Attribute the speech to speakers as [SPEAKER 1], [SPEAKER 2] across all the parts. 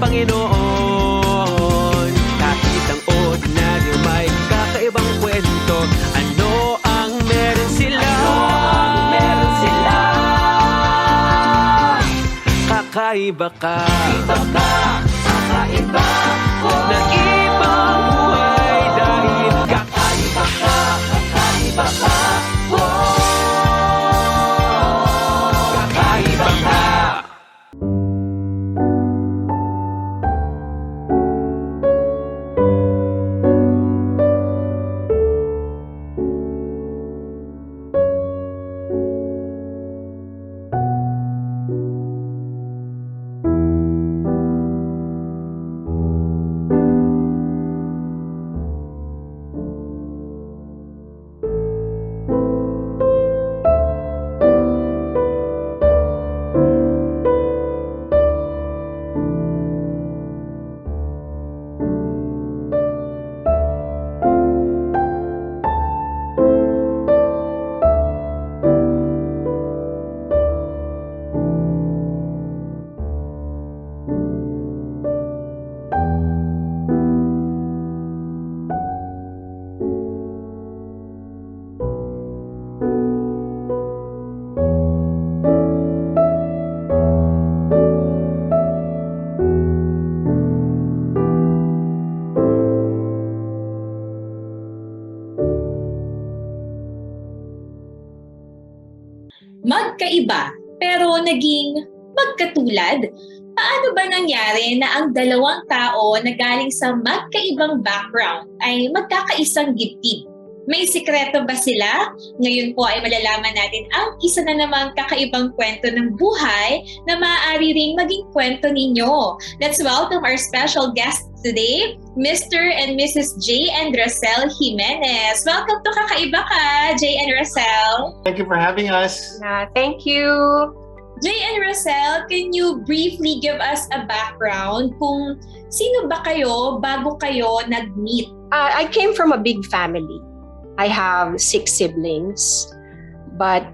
[SPEAKER 1] Panginoon. Kahit ang ordinaryo may kakaibang kwento. Ano ang meron sila? Kakaiba ka. Kakaiba. Na ibang buhay dahil kakaiba ka. Kakaiba ka. Kakaiba ka.
[SPEAKER 2] Magkaiba pero naging magkatulad? Paano ba nangyari na ang dalawang tao na galing sa magkaibang background ay magkakaisang dibdib? May sikreto ba sila? Ngayon po ay malalaman natin ang isa na namang kakaibang kwento ng buhay na maaari ring maging kwento ninyo. Let's welcome our special guest today, Mr. and Mrs. J. and Rosel Jimenez. Welcome to Kakaiba Ka, J. and Rosel.
[SPEAKER 3] Thank you for having us.
[SPEAKER 4] Thank you.
[SPEAKER 2] J. and Rosel, can you briefly give us a background kung sino ba kayo bago kayo nag-meet?
[SPEAKER 4] I came from a big family. I have 6 siblings. But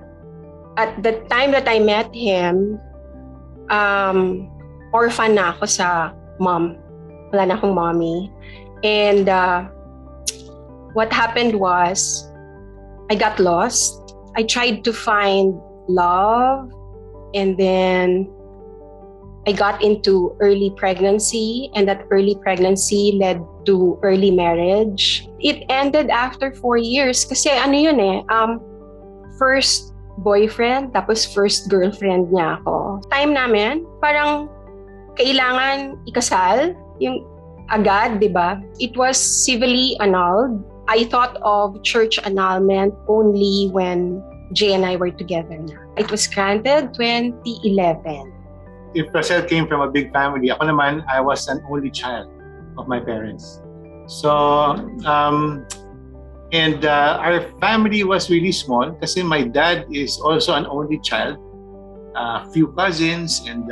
[SPEAKER 4] at the time that I met him, orphan na ako sa mom. Wala na akong mommy. And what happened was, I got lost. I tried to find love. And then I got into early pregnancy, and that early pregnancy led to early marriage. It ended after 4 years kasi ano yun first boyfriend, tapos first girlfriend niya ako. Time namin, parang kailangan ikasal, yung agad, di ba? It was civilly annulled. I thought of church annulment only when Jay and I were together na. It was granted 2011.
[SPEAKER 3] If Rosel came from a big family, ako naman, I was an only child of my parents. So, our family was really small kasi my dad is also an only child, few cousins, and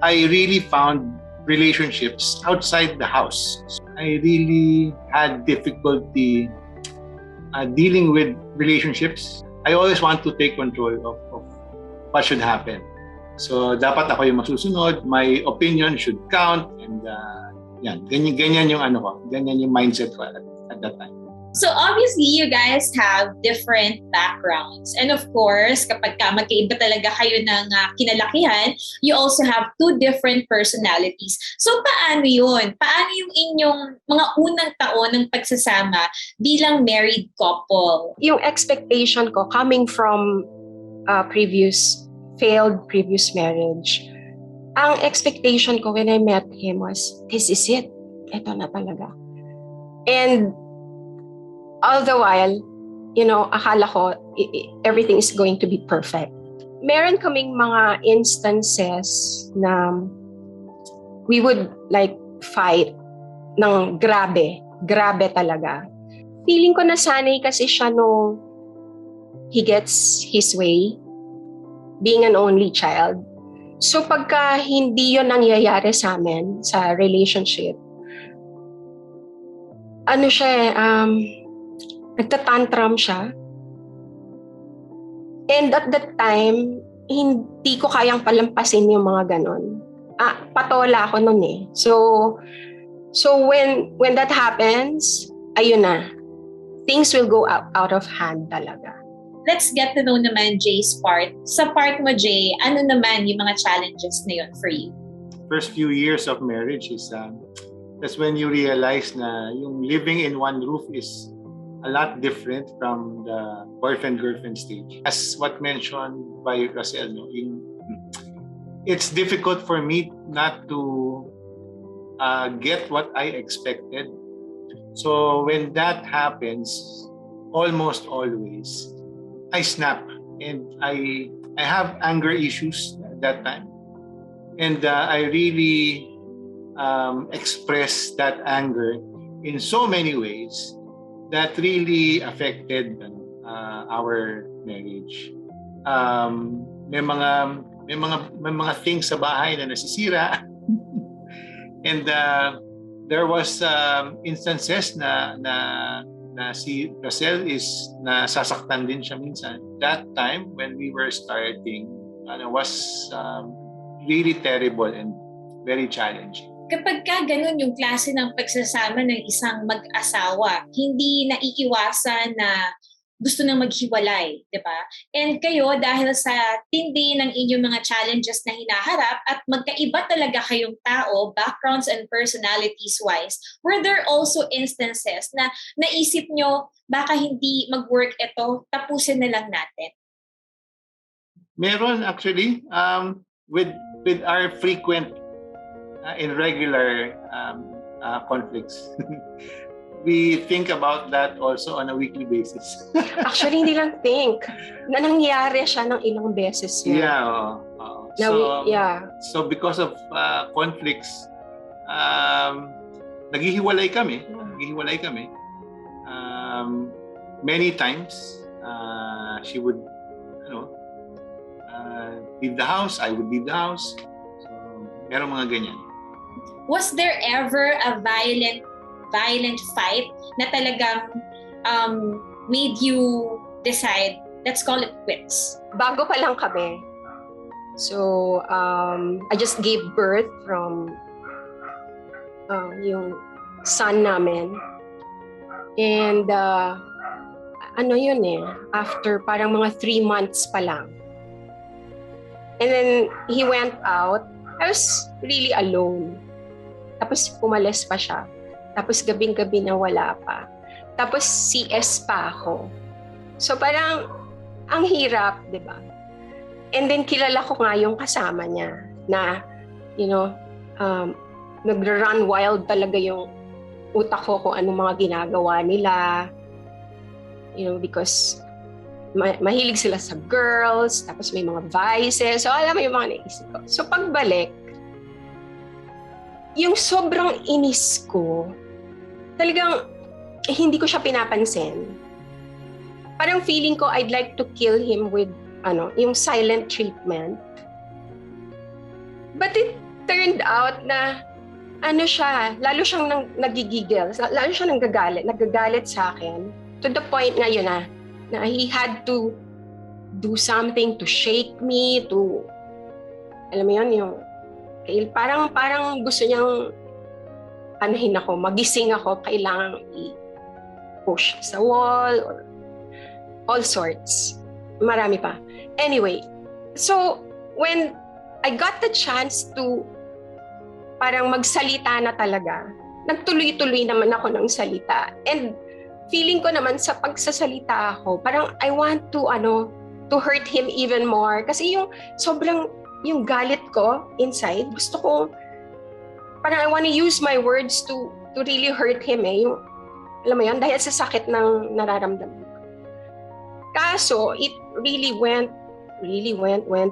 [SPEAKER 3] I really found relationships outside the house. So I really had difficulty dealing with relationships. I always want to take control of what should happen. So, dapat ako yung masusunod, my opinion should count, and ganyan yung ganyan yung mindset ko at that time.
[SPEAKER 2] So obviously, you guys have different backgrounds. And of course, kapag magkaiba talaga kayo ng kinalakihan, you also have 2 different personalities. So paano yun? Paano yung inyong mga unang taon ng pagsasama bilang married couple?
[SPEAKER 4] Yung expectation ko coming from failed previous marriage, ang expectation ko when I met him was, this is it. Ito na talaga. And all the while, akala ko everything is going to be perfect. Meron kaming mga instances na we would fight ng grabe talaga. Feeling ko nasanay kasi siya nung he gets his way, being an only child. So pagka hindi yun nangyayari sa amin, sa relationship, nagtatantrum siya. And at that time, hindi ko kayang palampasin yung mga ganon. patola ako nun eh. So when that happens, ayun na, things will go out of hand talaga.
[SPEAKER 2] Let's get to know naman Jay's part. Sa part mo, Jay, ano naman yung mga challenges na yun for you?
[SPEAKER 3] First few years of marriage is that's when you realize na yung living in one roof is a lot different from the boyfriend-girlfriend stage. As what mentioned by Russell, no, it's difficult for me not to get what I expected. So when that happens, almost always, I snap and I have anger issues at that time. And I really expressed that anger in so many ways that really affected our marriage. May mga things sa bahay na nasisira. And there was instances na si Russell is nasasaktan din siya minsan. That time when we were starting was really terrible and very challenging.
[SPEAKER 2] Kapag ka ganun yung klase ng pagsasama ng isang mag-asawa, hindi naiiwasan na gusto nang maghiwalay, di ba? And kayo, dahil sa tindi ng inyong mga challenges na hinaharap at magkaiba talaga kayong tao, backgrounds and personalities-wise, were there also instances na naisip nyo, baka hindi mag-work ito, tapusin na lang natin?
[SPEAKER 3] Meron actually, with our frequent and regular conflicts. We think about that also on a weekly basis.
[SPEAKER 4] Actually, hindi lang think. Na nangyari siya ng ilang beses yun.
[SPEAKER 3] Yeah. So because of conflicts, naghihiwalay kami. Many times, she would, leave the house. I would leave the house. So, meron mga ganyan.
[SPEAKER 2] Was there ever a violent fight na talagang made you decide, let's call it quits?
[SPEAKER 4] Bago pa lang kami. So, I just gave birth from yung son namin. And yun eh, after parang mga 3 months pa lang. And then he went out. I was really alone. Tapos pumalis pa siya. Tapos gabing-gabi na wala pa. Tapos CS pa ako. So parang ang hirap, di ba? And then kilala ko nga yung kasama niya na, nagra-run wild talaga yung utak ko kung anong mga ginagawa nila. Because mahilig sila sa girls, tapos may mga vices. So alam mo yung mga naisip ko. So pagbalik, yung sobrang inis ko, talagang hindi ko siya pinapansin. Parang feeling ko I'd like to kill him with yung silent treatment. But it turned out na lalo siyang nagigigil, lalo siyang nagagalit sa akin to the point na yun na he had to do something to shake me, to alam mo yun, yung parang gusto niyang magising ako, kailangan i-push sa wall or all sorts. Marami pa. Anyway, so when I got the chance to parang magsalita na talaga, nagtuloy-tuloy naman ako ng salita. And feeling ko naman sa pagsasalita ako, parang I want to hurt him even more. Kasi yung galit ko inside, gusto ko, parang I want to use my words to really hurt him yung, alam mo yan, dahil sa sakit ng nararamdaman ko. Kaso, it really went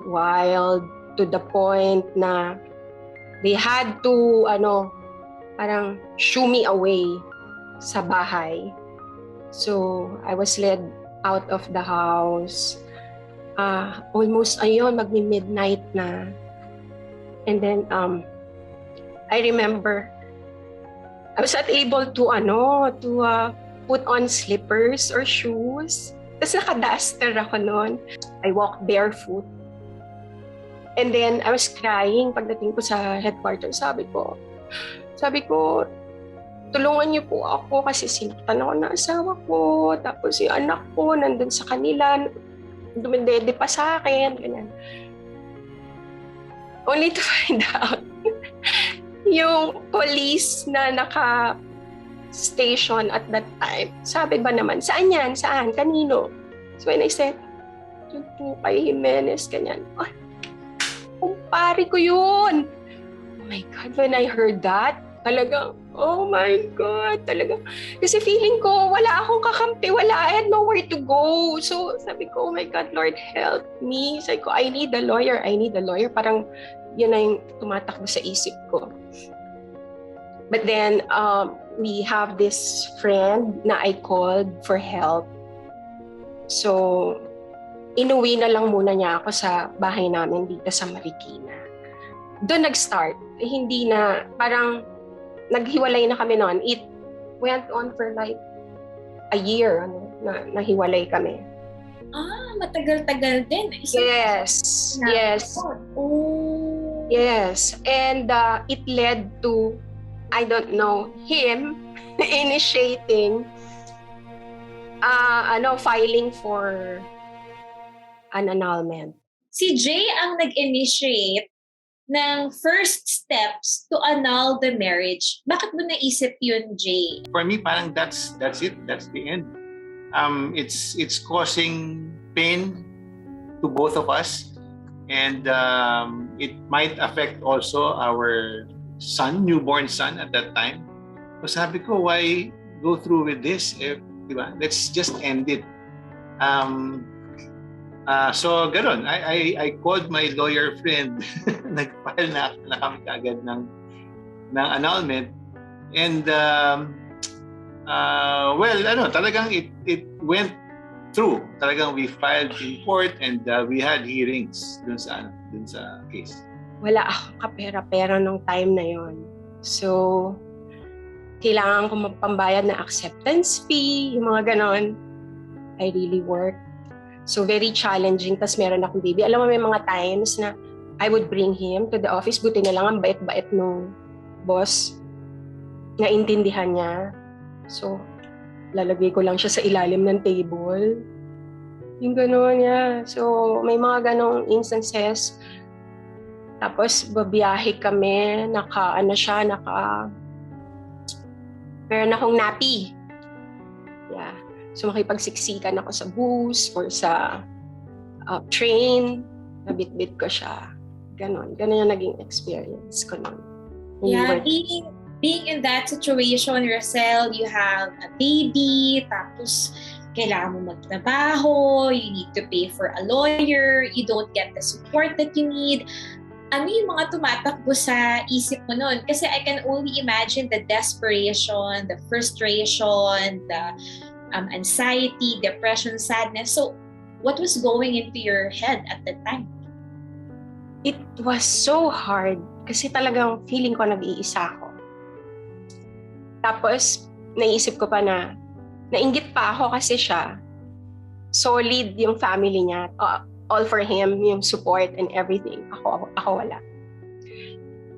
[SPEAKER 4] wild to the point na they had to, parang shoo me away sa bahay. So, I was led out of the house. Almost magmi-midnight na. And then I remember I was not able to put on slippers or shoes. Tapos naka-duster ako noon. I walked barefoot. And then, I was crying pagdating ko sa headquarters. Sabi ko, tulungan niyo po ako kasi sinaktan ako ng asawa ko. Tapos yung anak ko nandun sa kanila, dumidede pa sa akin. Ganyan. Only to find out, yung police na naka-station at that time, sabi ba naman, saan yan? Saan? Kanino? So when I said, yun po kay Jimenez, ganyan. Oh, kumpare ko yun! Oh my God, when I heard that, talagang, oh my God, talagang. Kasi feeling ko, wala akong kakampi, I had nowhere to go. So sabi ko, oh my God, Lord, help me. Sabi ko, I need a lawyer. Parang yun na yung tumatakbo sa isip ko. But then, we have this friend na I called for help. So, inuwi na lang muna niya ako sa bahay namin dito sa Marikina. Doon nag-start. Hindi na, parang naghiwalay na kami noon. It went on for like a year na nahiwalay kami.
[SPEAKER 2] Matagal-tagal din.
[SPEAKER 4] Yes.
[SPEAKER 2] Oh.
[SPEAKER 4] Yes. And it led to, I don't know, him initiating filing for an annulment.
[SPEAKER 2] Si Jay ang nag-initiate ng first steps to annul the marriage. Bakit mo naisip yun, Jay?
[SPEAKER 3] For me, parang that's it. That's the end. It's causing pain to both of us, and it might affect also our newborn son at that time. So sabi ko, why go through with this? Diba? Let's just end it. So gano'n, I called my lawyer friend. Nag-file na kami kaagad ng annulment. And talagang it went through. Talagang we filed in court and we had hearings dun sa case.
[SPEAKER 4] Wala akong kapera-pera nung time na yon. So, kailangan ko magpambayad na acceptance fee, yung mga ganon. I really worked. So, very challenging. Tapos meron akong baby. Alam mo, may mga times na I would bring him to the office. Buti na lang ang bait-bait nung boss. Naintindihan niya. So, lalagay ko lang siya sa ilalim ng table. Yung gano'n niya. So, may mga ganong instances. Tapos, babiyahe kami. Meron akong nappy. Yeah. So, makipagsiksikan ako sa bus or sa train. Nabit-bit ko siya. Ganon yung naging experience ko nun.
[SPEAKER 2] Yeah, being in that situation yourself, you have a baby, tapos kailangan mo magtrabaho, you need to pay for a lawyer, you don't get the support that you need. Ano yung mga tumatakbo sa isip mo nun? Kasi I can only imagine the desperation, the frustration, the anxiety, depression, sadness. So, what was going into your head at that time?
[SPEAKER 4] It was so hard kasi talagang feeling ko nag-iisa ako. Tapos, naisip ko pa na nainggit pa ako kasi siya. Solid yung family niya. All for him, yung support and everything. Ako wala.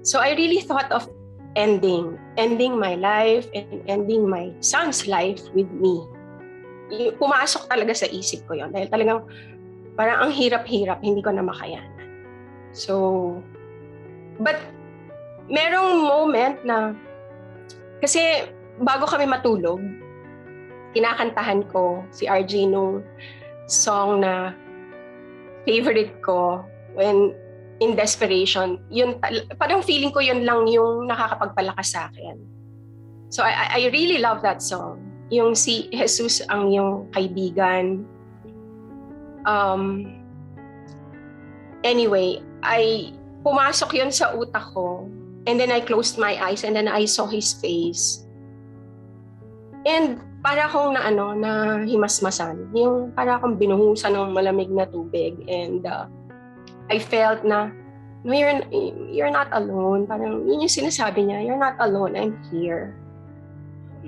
[SPEAKER 4] So I really thought of ending my life and ending my son's life with me. Pumasok talaga sa isip ko yon dahil talagang parang ang hirap-hirap, hindi ko na makayanan. So, but merong moment na kasi bago kami matulog, kinakantahan ko si RJ nung song na favorite ko when in desperation. Yun, parang feeling ko yun lang yung nakakapagpalakas sa akin. So I really love that song. Yung si Jesus ang yung kaibigan. Anyway, pumasok yun sa utak ko. And then I closed my eyes and then I saw his face. And para akong na himasmasan. Yung para akong binuhusan ng malamig na tubig. And I felt na, no, you're not alone. Parang yun yung sinasabi niya, you're not alone, I'm here.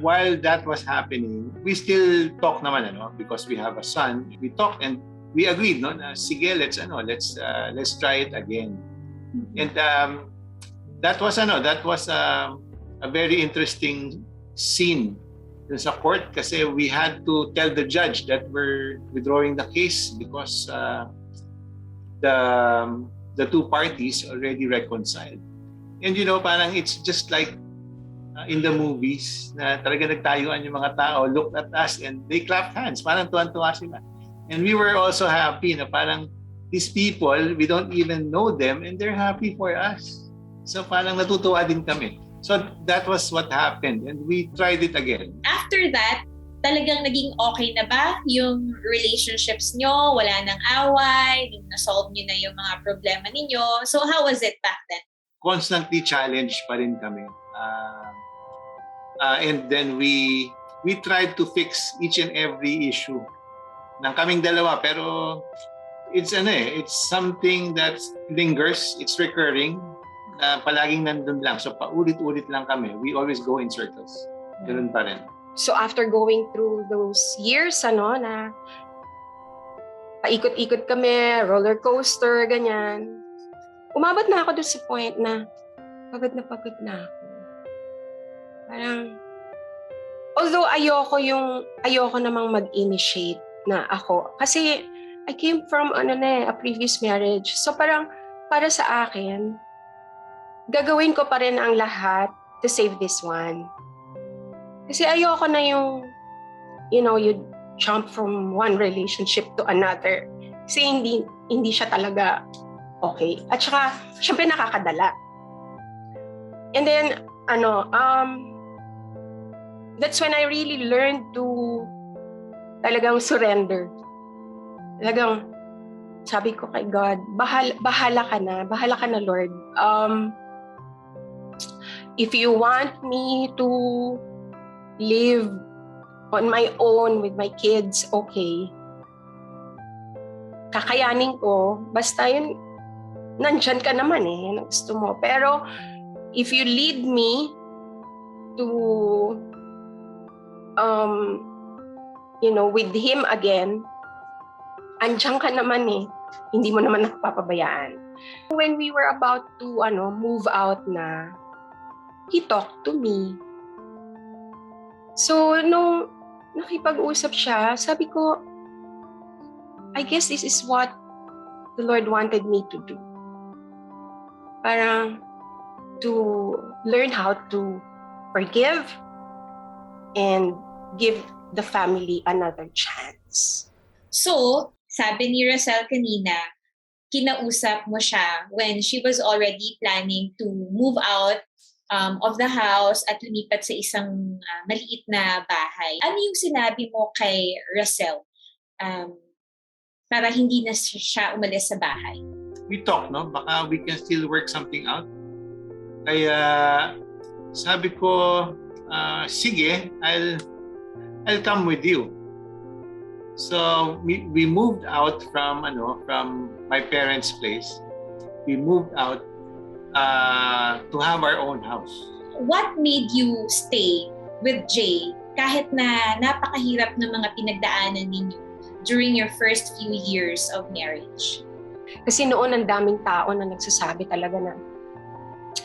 [SPEAKER 3] While that was happening, we still talk naman, because we have a son. We talk and we agreed, no, na sige, let's try it again. And that was a very interesting scene dun sa court kasi we had to tell the judge that we're withdrawing the case because the two parties already reconciled. And parang it's just like in the movies na talaga nagtayuan yung mga tao, looked at us and they clapped hands. Parang tuwan-tuwa sila. And we were also happy na parang these people, we don't even know them and they're happy for us. So parang natutuwa din kami. So that was what happened and we tried it again.
[SPEAKER 2] After that, talagang naging okay na ba yung relationships nyo? Wala nang away? Na-solve nyo na yung mga problema ninyo? So how was it back then?
[SPEAKER 3] Constantly challenged pa rin kami. And then we tried to fix each and every issue ng kaming dalawa. Pero it's something that lingers. It's recurring. Palaging nandun lang. So paulit-ulit lang kami. We always go in circles. Ganun pa rin.
[SPEAKER 4] So after going through those years, na paikot-ikot kami, roller coaster, ganyan, umabot na ako doon sa point na pagod na ako. Parang, although ayoko namang mag-initiate na ako. Kasi I came from a previous marriage. So parang para sa akin, gagawin ko pa rin ang lahat to save this one. Kasi ayoko na yung, you jump from one relationship to another. Kasi hindi siya talaga okay. At saka, syempre nakakadala. And then, that's when I really learned to talagang surrender. Talagang, sabi ko kay God, bahala ka na Lord. If you want me to live on my own with my kids, okay. Kakayanin ko, basta yun, nandyan ka naman yan ang gusto mo. Pero, if you lead me to, with Him again, andyan ka naman hindi mo naman napapabayaan. When we were about to, move out na, He talked to me. So, nung nakipag-usap siya, sabi ko, I guess this is what the Lord wanted me to do. Parang to learn how to forgive and give the family another chance.
[SPEAKER 2] So, sabi ni Rosel kanina, kinausap mo siya when she was already planning to move out of the house at lumipat sa isang maliit na bahay. Ano yung sinabi mo kay Rosel para hindi na siya umalis sa bahay?
[SPEAKER 3] We talk, no? Baka we can still work something out. Kaya sabi ko, sige, I'll come with you. So we moved out from my parents' place. We moved out to have our own house.
[SPEAKER 2] What made you stay with Jay kahit na napakahirap ng mga pinagdaanan ninyo during your first few years of marriage?
[SPEAKER 4] Kasi noon ang daming tao na nagsasabi talaga na,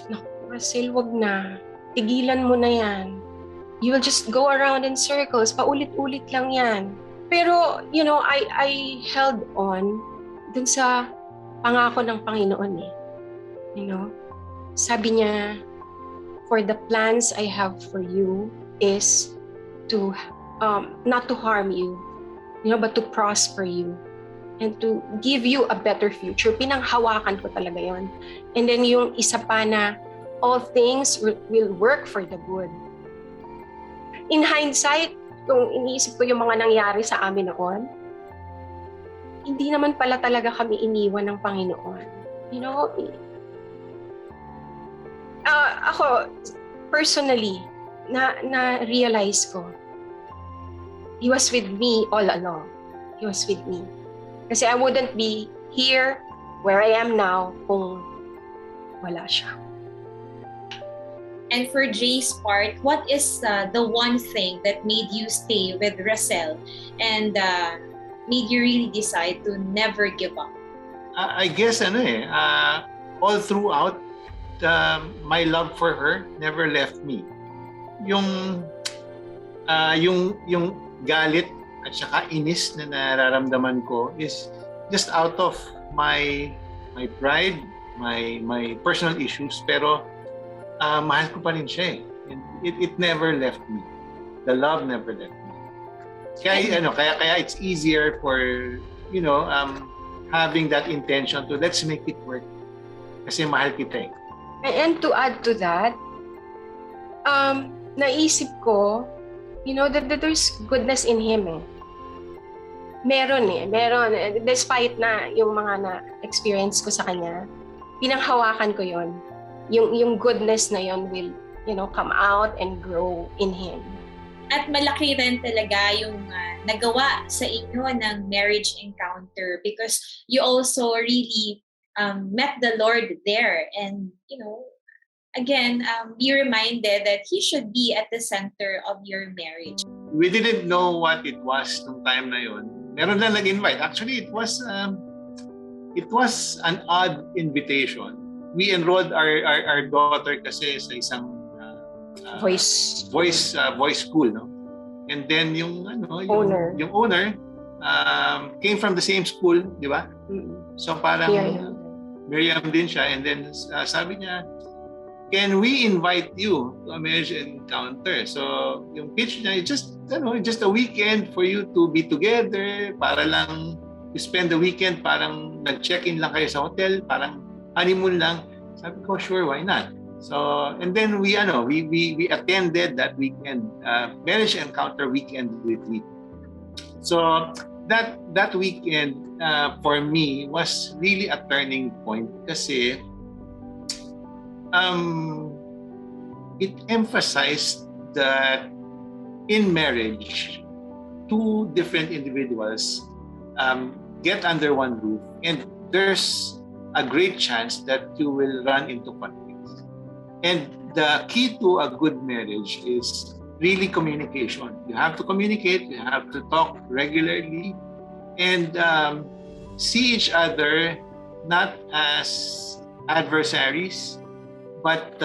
[SPEAKER 4] naku, Rosel, wag na. Tigilan mo na yan. You will just go around in circles. Paulit-ulit lang yan. Pero, I held on dun sa pangako ng Panginoon . Sabi niya, for the plans I have for you is to, not to harm you, but to prosper you and to give you a better future. Pinanghawakan ko talaga yon. And then yung isa pa na, all things will work for the good. In hindsight, kung iniisip ko yung mga nangyari sa amin noon, hindi naman pala talaga kami iniwan ng Panginoon. Ako, personally, na-realize ko, He was with me all along. He was with me. Kasi I wouldn't be here where I am now kung wala siya.
[SPEAKER 2] And for Jay's part, what is the one thing that made you stay with Rosel and made you really decide to never give up?
[SPEAKER 3] I guess all throughout, my love for her never left me. Yung yung galit at saka inis na nararamdaman ko is just out of my pride, my personal issues, pero mahal ko pa rin siya eh. And it never left me. The love never left me. Kaya it's easier for having that intention to let's make it work. Kasi mahal kita eh.
[SPEAKER 4] And to add to that, naisip ko, that there's goodness in him eh. Meron. Despite na yung mga na-experience ko sa kanya, pinanghawakan ko yon. Yung goodness na yon will, come out and grow in him.
[SPEAKER 2] At malaki rin talaga yung nagawa sa inyo ng marriage encounter because you also really met the Lord there and, again, be reminded that He should be at the center of your marriage.
[SPEAKER 3] We didn't know what it was nung time na yon. Meron lang nag-invite. Actually, it was an odd invitation. We enrolled our daughter kasi sa isang voice school, no? And then yung
[SPEAKER 4] owner
[SPEAKER 3] came from the same school, di ba? So parang Miriam din siya, and then sabi niya, can we invite you to a marriage encounter? So yung pitch niya is just a weekend for you to be together, para lang you spend the weekend, parang nag-check-in lang kayo sa hotel, parang honeymoon lang. Sabi ko, sure, why not? So, and then we attended that weekend, marriage encounter weekend retreat. So that weekend for me was really a turning point kasi it emphasized that in marriage, two different individuals get under one roof, and there's a great chance that you will run into conflicts. And the key to a good marriage is really communication. You have to communicate, you have to talk regularly, and see each other not as adversaries, but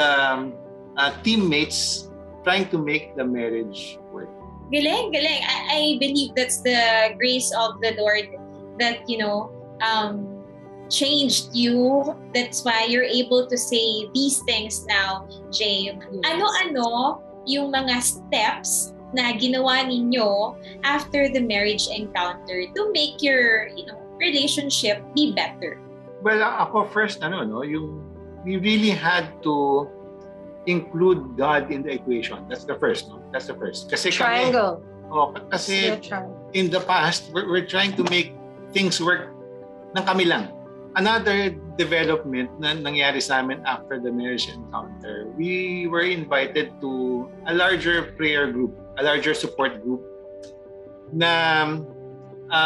[SPEAKER 3] teammates trying to make the marriage work.
[SPEAKER 2] Galing. I believe that's the grace of the Lord that, changed you. That's why you're able to say these things now, Jay. Ano-ano yung mga steps na ginawa ninyo after the marriage encounter to make your, relationship be better?
[SPEAKER 3] Well, ako first, we really had to include God in the equation. That's the first, no? That's the first. Kasi
[SPEAKER 4] Triangle.
[SPEAKER 3] Kasi in the past, we're trying to make things work ng kami lang. Another development na nangyari sa amin after the marriage encounter, we were invited to a larger prayer group, a larger support group na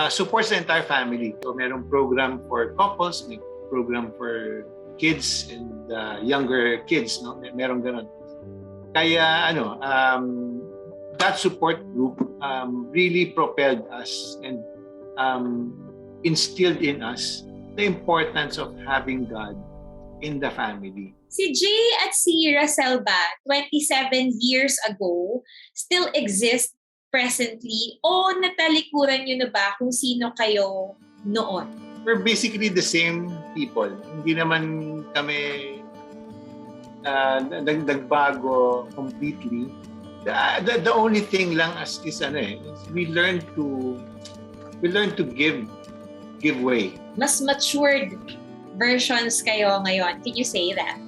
[SPEAKER 3] supports the entire family. So merong program for couples, may program for kids and younger kids, no? Merong ganun. Kaya that support group really propelled us and instilled in us the importance of having God in the family.
[SPEAKER 2] Si Jay at si Russell ba, 27 years ago, still exist presently o natalikuran nyo na ba kung sino kayo noon?
[SPEAKER 3] We're basically the same people. Hindi naman kami nagbago completely. The only thing lang is we learn to give way.
[SPEAKER 2] Mas matured versions kayo ngayon. Can you say that?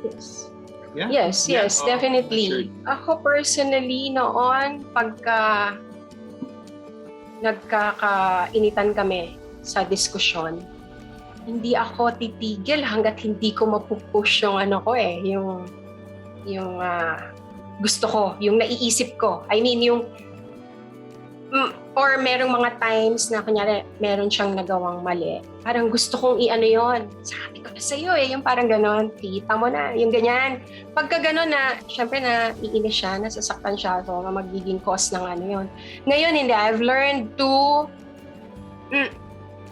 [SPEAKER 4] Yes.
[SPEAKER 3] Yeah?
[SPEAKER 4] Yes, definitely.
[SPEAKER 3] Sure.
[SPEAKER 4] Ako personally noon, pagka nagkakainitan kami sa diskusyon, hindi ako titigil hanggat hindi ko mapupush yung yung gusto ko, yung naiisip ko. I mean, or merong mga times na kunyari meron siyang nagawang mali. Parang gusto kong yon. Sabi ko na sa'yo yung parang ganon. Kita mo na, yung ganyan. Pagka ganon na, syempre na iinis siya, nasasaktan siya. So, magiging cause ng yon. Ngayon, hindi. I've learned to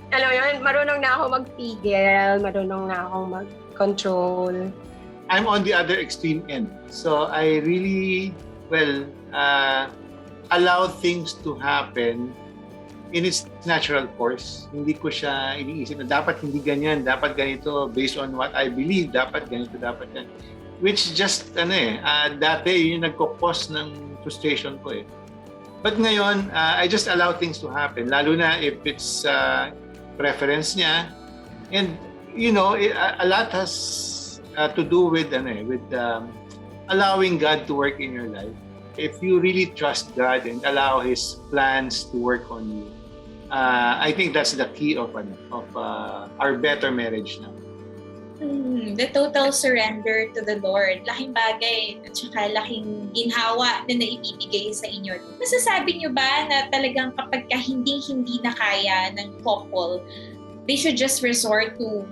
[SPEAKER 4] Alam mo yun, marunong na ako magpigil, marunong na akong mag-control.
[SPEAKER 3] I'm on the other extreme end. So I really, allow things to happen in its natural course. Hindi ko siya iniisip na dapat hindi ganyan, dapat ganito, based on what I believe, dapat ganito, dapat ganito. Which just, dati yun yung nagkukos ng frustration ko eh. But ngayon, I just allow things to happen, lalo na if it's preference niya. And, a lot has to do with allowing God to work in your life. If you really trust God and allow His plans to work on you, I think that's the key of our better marriage now.
[SPEAKER 2] The total surrender to the Lord. Laking bagay at saka laking ginhawa na naibibigay sa inyo. Masasabi niyo ba na talagang kapag hindi na kaya ng couple, they should just resort to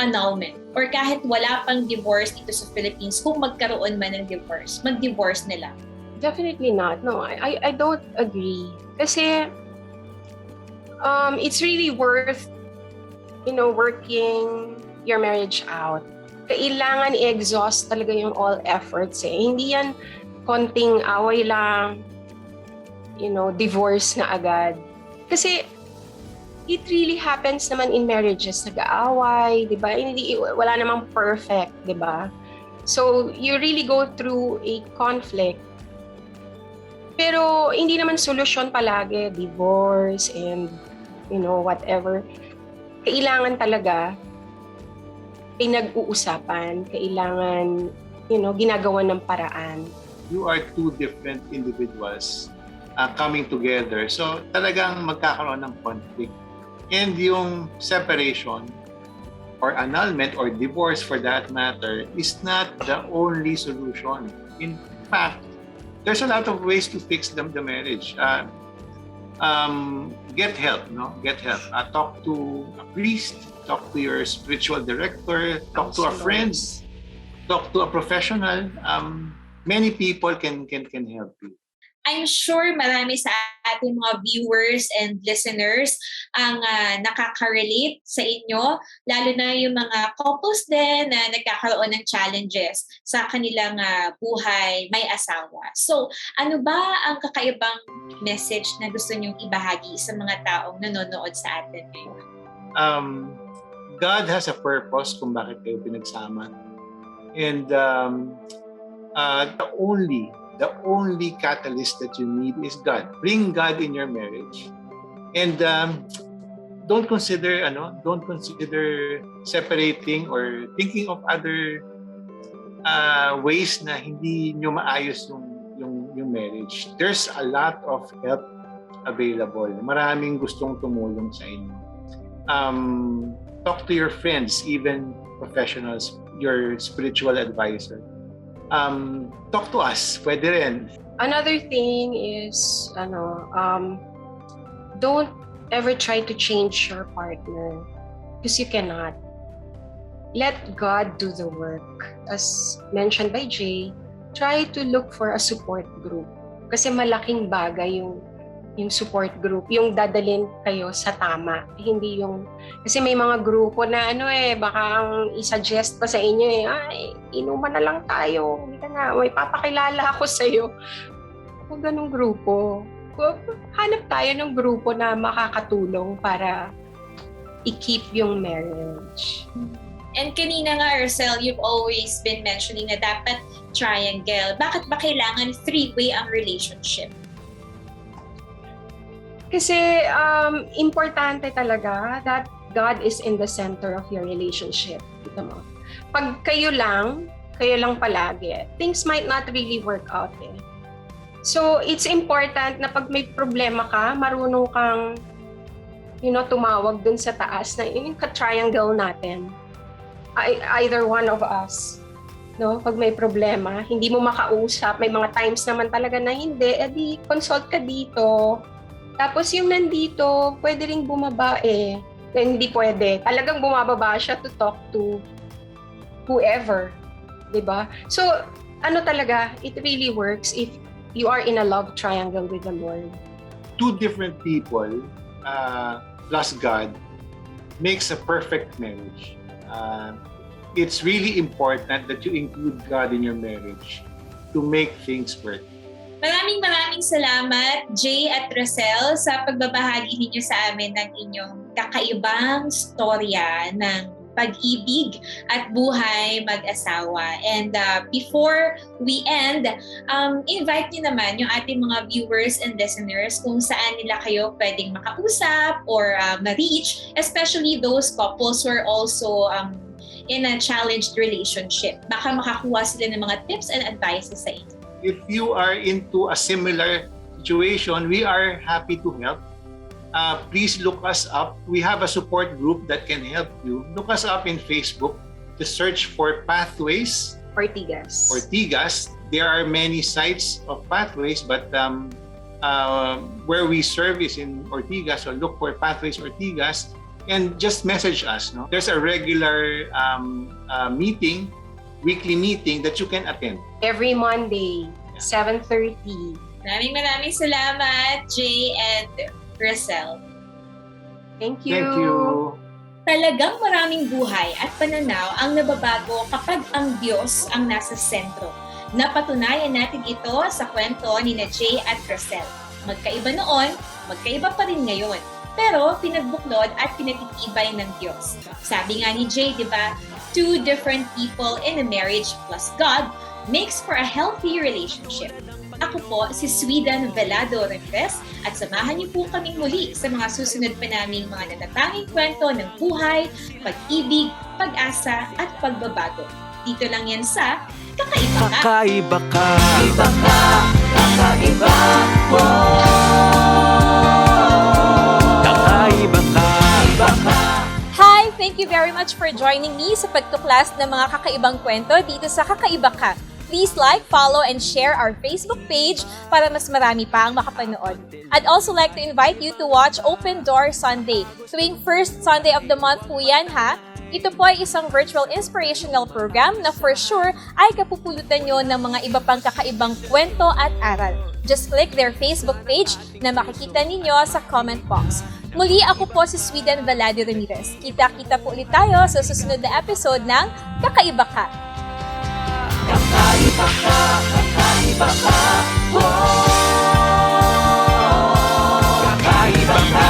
[SPEAKER 2] annulment? Or kahit wala pang divorce dito sa Philippines, kung magkaroon man ng divorce, mag-divorce nila?
[SPEAKER 4] Definitely not. No, I don't agree. Kasi it's really worth, working your marriage out. Kailangan i-exhaust talaga yung all efforts eh. Hindi yan konting away lang, divorce na agad. Kasi it really happens naman in marriages, nag-aaway, di ba? Wala namang perfect, di ba? So you really go through a conflict. Pero hindi naman solusyon palagi, divorce and whatever. Kailangan talaga pinag-uusapan, kailangan ginagawa ng paraan.
[SPEAKER 3] You are two different individuals coming together. So talagang magkakaroon ng conflict. And yung separation or annulment or divorce for that matter is not the only solution. In fact, there's a lot of ways to fix the marriage. Get help, Get help. Talk to a priest, talk to your spiritual director, talk to a friend, talk to a professional. Many people can help you.
[SPEAKER 2] I'm sure marami sa ating mga viewers and listeners ang nakaka-relate sa inyo, lalo na yung mga couples din na nagkakaroon ng challenges sa kanilang buhay may asawa. So, ano ba ang kakaibang message na gusto niyong ibahagi sa mga taong nanonood sa atin ngayon?
[SPEAKER 3] God has a purpose kung bakit kayo pinagsama. And the only catalyst that you need is God. Bring God in your marriage. And don't consider separating or thinking of other ways na hindi nyo maayos yung marriage. There's a lot of help available. Maraming gustong tumulong sa inyo. Talk to your friends, even professionals, your spiritual advisor. Talk to us. Pwede rin.
[SPEAKER 4] Another thing is, don't ever try to change your partner because you cannot. Let God do the work. As mentioned by Jay, try to look for a support group kasi malaking bagay yung support group, yung dadalhin kayo sa tama. Hindi yung, kasi may mga grupo na baka ang i-suggest pa sa inyo inuman na lang tayo. Hindi ka na, may papakilala ako sa'yo. Huwag ganong grupo. Hanap tayo ng grupo na makakatulong para i-keep yung marriage.
[SPEAKER 2] And kanina nga, Arcel, you've always been mentioning na dapat triangle. Bakit ba kailangan three-way ang relationship?
[SPEAKER 4] Kasi importante talaga that God is in the center of your relationship. Kita mo? Pag kayo lang palagi, things might not really work out eh. So, it's important na pag may problema ka, marunong kang, tumawag dun sa taas na yung ka-triangle natin. Either one of us. No? Pag may problema, hindi mo makausap, may mga times naman talaga na hindi, edi consult ka dito. Tapos yung nandito, pwede ring bumaba eh. Hindi pwede. Talagang bumababa siya to talk to whoever. Diba? So, talaga, it really works if you are in a love triangle with the Lord.
[SPEAKER 3] Two different people plus God makes a perfect marriage. It's really important that you include God in your marriage to make things work.
[SPEAKER 2] Maraming salamat, Jay at Rosel, sa pagbabahagi ninyo sa amin ng inyong kakaibang storya ng pag-ibig at buhay mag-asawa. And before we end, invite nyo naman yung ating mga viewers and listeners kung saan nila kayo pwedeng makausap or ma-reach, especially those couples who are also in a challenged relationship. Baka makakuha sila ng mga tips and advices sa inyo.
[SPEAKER 3] If you are into a similar situation, we are happy to help. Please look us up. We have a support group that can help you. Look us up in Facebook. Just search for Pathways Ortigas. There are many sites of Pathways, but where we serve is in Ortigas. So look for Pathways Ortigas and just message us. No? There's a regular weekly meeting that you can attend.
[SPEAKER 4] Every Monday, 7:30.
[SPEAKER 2] Maraming salamat, Jay and Rosel.
[SPEAKER 4] Thank you.
[SPEAKER 3] Thank you.
[SPEAKER 2] Talagang maraming buhay at pananaw ang nababago kapag ang Diyos ang nasa sentro. Napatunayan natin ito sa kwento ni na Jay at Rosel. Magkaiba noon, magkaiba pa rin ngayon. Pero pinagbuklod at pinatitibay ng Diyos. Sabi nga ni Jay, di ba, 2 different people in a marriage plus God makes for a healthy relationship. Ako po si Sweden Velado Ramirez at samahan niyo po kaming muli sa mga susunod pa naming mga natatanging kwento ng buhay, pag-ibig, pag-asa at pagbabago. Dito lang yan sa Kakaiba Ka!
[SPEAKER 1] Kakaiba ka!
[SPEAKER 5] Kakaiba ka, kakaiba,
[SPEAKER 1] Kakaiba ka!
[SPEAKER 5] kakaiba ka.
[SPEAKER 6] Hi! Thank you very much for joining me sa pagtuklas ng mga kakaibang kwento dito sa Kakaiba Ka. Please like, follow, and share our Facebook page para mas marami pa ang makapanood. I'd also like to invite you to watch Open Door Sunday. Tuwing first Sunday of the month po yan ha. Ito po ay isang virtual inspirational program na for sure ay kapupulutan nyo ng mga iba pang kakaibang kwento at aral. Just click their Facebook page na makikita ninyo sa comment box. Muli ako po si Sweden Velado Ramirez. Kita-kita po ulit tayo sa susunod na episode ng Kakaiba Ka!
[SPEAKER 5] Kakaiba ka, kakaiba ka, kakaiba ka.